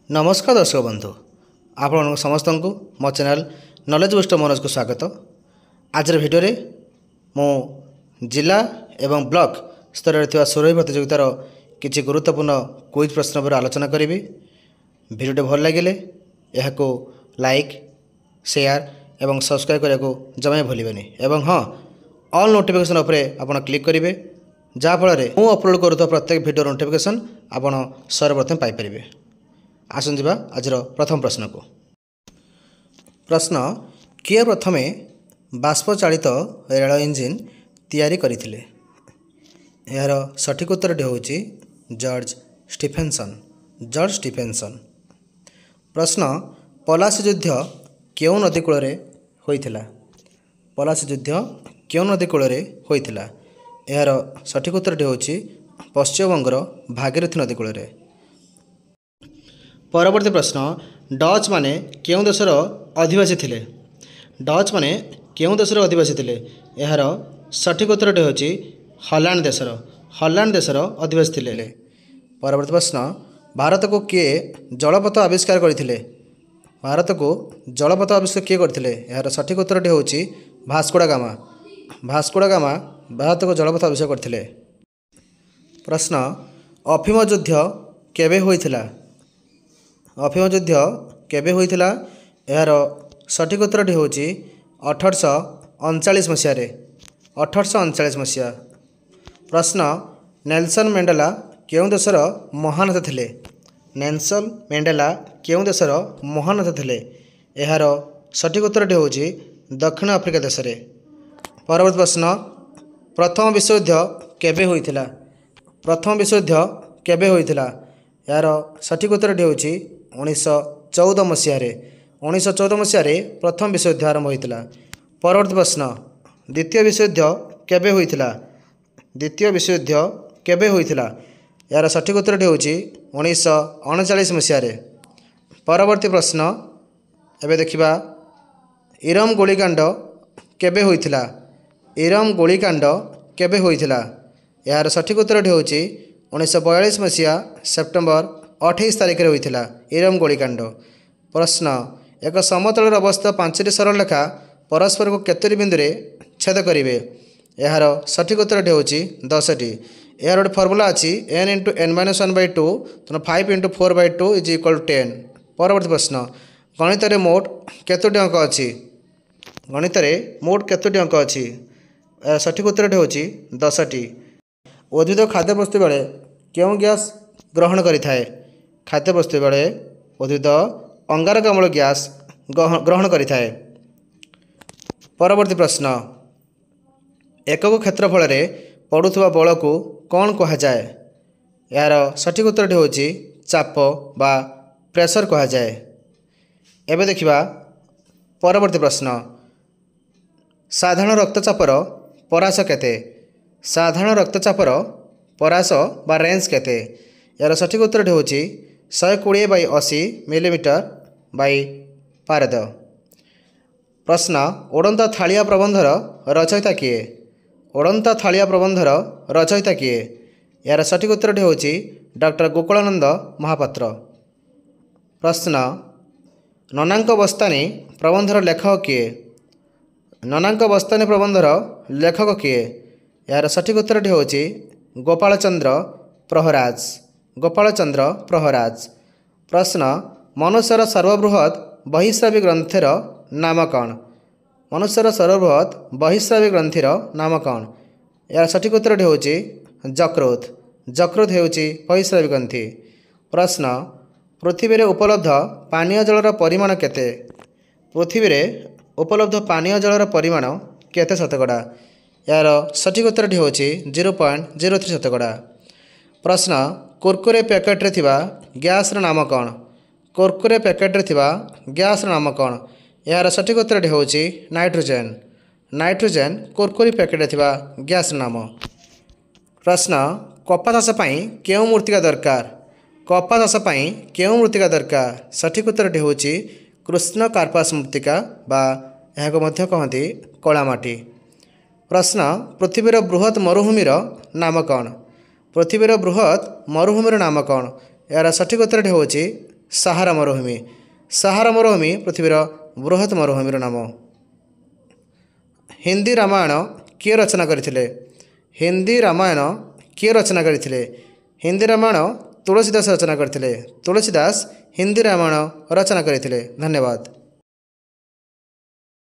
नमस्कार दर्शक बंधु आपण समस्त को मो चैनल नॉलेज बुस्टर मनोज को स्वागत। आज भिडियो मो जिला एवं ब्लॉक स्तर में सुरही प्रतियोगितार किसी गुरुत्वपूर्ण क्विज प्रश्न पर आलोचना करी। भिडियो भल लगे यह लाइक शेयर एवं सब्सक्राइब करने को जमा भूलें एवं हाँ ऑल नोटिफिकेशन उपरे आपण क्लिक करेंगे जहाँफल मु अपलोड करुवा प्रत्येक भिडियो नोटिफिकेशन आपण सर्वप्रथम पाइपर। आसन जा आज प्रथम प्रश्न को। प्रश्न किए प्रथमे बाष्प चालित रेल इंजिन तैयारी करथिले? यार सठिक उत्तर होची जॉर्ज स्टीफेनसन। जॉर्ज स्टीफेनसन। प्रश्न पलासी युद्ध केउ नदी कूल होइथिला? पलासी युद्ध केउ नदी कूल होइथिला? यार सठिक उत्तर होची पश्चिमबंगर भागीरथी नदी कूल। परवर्ती प्रश्न डच माने केउं देशर अधिवासी थिले? डच माने केउं देशर अधिवासी थिले? यार सठिक उत्तर होची हॉलैंड देशर। हॉलैंड देशर अधिवासी थिले। परवर्ती प्रश्न भारत को किए जलपथ आविष्कार करथिले? भारत को जलपथ आविष्कार किए करथिले? यार सठिक उत्तर होची भास्को दा गामा। भास्को दा गामा भारत को जलपथ आविष्कार करथिले। प्रश्न अफीम युद्ध केबे होइथिला? अफीम युद्ध केबे होइथिला? यार सठिक उत्तर होची 1839 मसीह। 1839 मसीहा। प्रश्न नेल्सन मंडेला केउं देशर महानेता थिले? नेल्सन मंडेला केउं देशर महानेता थिले? यार सठिक उत्तर होची दक्षिण आफ्रिका देश रे। परवर्ती प्रश्न प्रथम विश्वयुद्ध केबे होइथिला? प्रथम विश्वयुद्ध केबे होइथिला? यार सठिक उत्तर होची 1914 मसीह। 1914 मसीह प्रथम विश्वयुद्ध आरंभ होइथिला। परवर्ती प्रश्न द्वितीय विश्वयुद्ध केबे होइथिला? द्वितीय विश्वयुद्ध केबे होइथिला? यार सठिक उत्तर होची 1939 मसीह। परवर्ती प्रश्न एबे देखिबा इरम गोलीकांड केबे होइथिला? इरम गोलीकांड केबे होइथिला? यार सठिक उत्तर होची 1942 मसीहा सेप्टेम्बर 28 तारिख रे होइथिला इरम गोलीकांड। प्रश्न एक समतल अवस्था 5टी सरल रेखा परस्पर को केतोटी बिंदु रे छेद करिवे? यार सठिक उत्तर होची 10टी। यार गोटे फर्मुला अछि n × n-1/2 तो 5 × 4/2 = 10। परवर्ती प्रश्न गणित रे मोट केतोटी अंक अछि? गणित रे मोट केतोटी अंक अछि? सठिक उत्तर होची 10टी। उद्भिद खाद्य प्रस्तुति बेले केउं गैस ग्रहण करिथाए? खाद्य प्रस्तुति बेले उद्भिद अंगारकाम्ल गैस ग्रहण करिथाए। परवर्ती प्रश्न एकक क्षेत्रफल रे पड़ुथुवा बल को कौन कहा जाए? यार सठिक उत्तर होची चाप बा प्रेशर कहा जाए। एबे देखिबा परवर्ती प्रश्न साधारण रक्तचापर परास केते? साधारण रक्तचापर परास बा रेंज केते? यार सठिक उत्तर होची 120/80 मिलीमीटर बाई पारद। प्रश्न ओडंता थालिया प्रबंधर रचयिता किए? ओडंता थालिया प्रबंधर रचयिता किए? यार सठिक उत्तर होची डॉक्टर गोकुलानंद महापात्र। प्रश्न ननांक बस्तानी प्रबंधर लेखक किए? ननांक बस्तानी प्रबंधर लेखक किए? यार सठिक उत्तर होची गोपालचंद्र प्रहराज। गोपालचंद्र प्रहराज। प्रश्न मनुष्यर सर्वबृहत बहिस्रावी ग्रंथेर नाम कौन? मनुष्यर सर्वबृहत बहिस्रावी ग्रंथीर नाम कौन? यार सठिक उत्तर होची यकृत। यकृत होची बहिस्रावी ग्रंथि। प्रश्न पृथ्वी रे उपलब्ध पानीय जलर परिमाण केते? पृथ्वी रे उपलब्ध पानीय जलर परिमाण केते शतकड़ा? यार सठिक उत्तर होची 0.03 शतकड़ा। प्रश्न कुरकुरे पैकेट रे थिबा गैस र नाम कौन? कुरकुरे पैकेट रे थिबा गैस र नाम कौन? यार सठिक उत्तर होची नाइट्रोजन। नाइट्रोजन कुरकुरे पैकेट रे थिबा गैस र नाम। प्रश्न कपा चाष पई केउ मूर्तिका दरकार? कपा चाष पई केउ मूर्तिका दरकार? सठिक उत्तर होची कृष्ण कार्पास मूर्तिका बा एहाको मध्य कहंती कला माटी। प्रश्न पृथ्वीर बृहत मरुभूमिर नाम कौन? पृथ्वीर बृहत मरुभूमिर नाम कौन? यार सठिक उत्तर होची ସାହାରା ମରୁଭୂମି। ସାହାରା ମରୁଭୂମି ପୃଥିବୀର ବୃହତ ମରୁଭୂମିର ନାମ। ହିନ୍ଦୀ ରାମାୟଣ କିଏ ରଚନା କରିଥିଲେ? ହିନ୍ଦୀ ରାମାୟଣ କିଏ ରଚନା କରିଥିଲେ? ହିନ୍ଦୀ ରାମାୟଣ ତୁଳସୀ ଦାସ ରଚନା କରିଥିଲେ। ତୁଳସୀ ଦାସ ହିନ୍ଦୀ ରାମାୟଣ ରଚନା କରିଥିଲେ। ଧନ୍ୟବାଦ।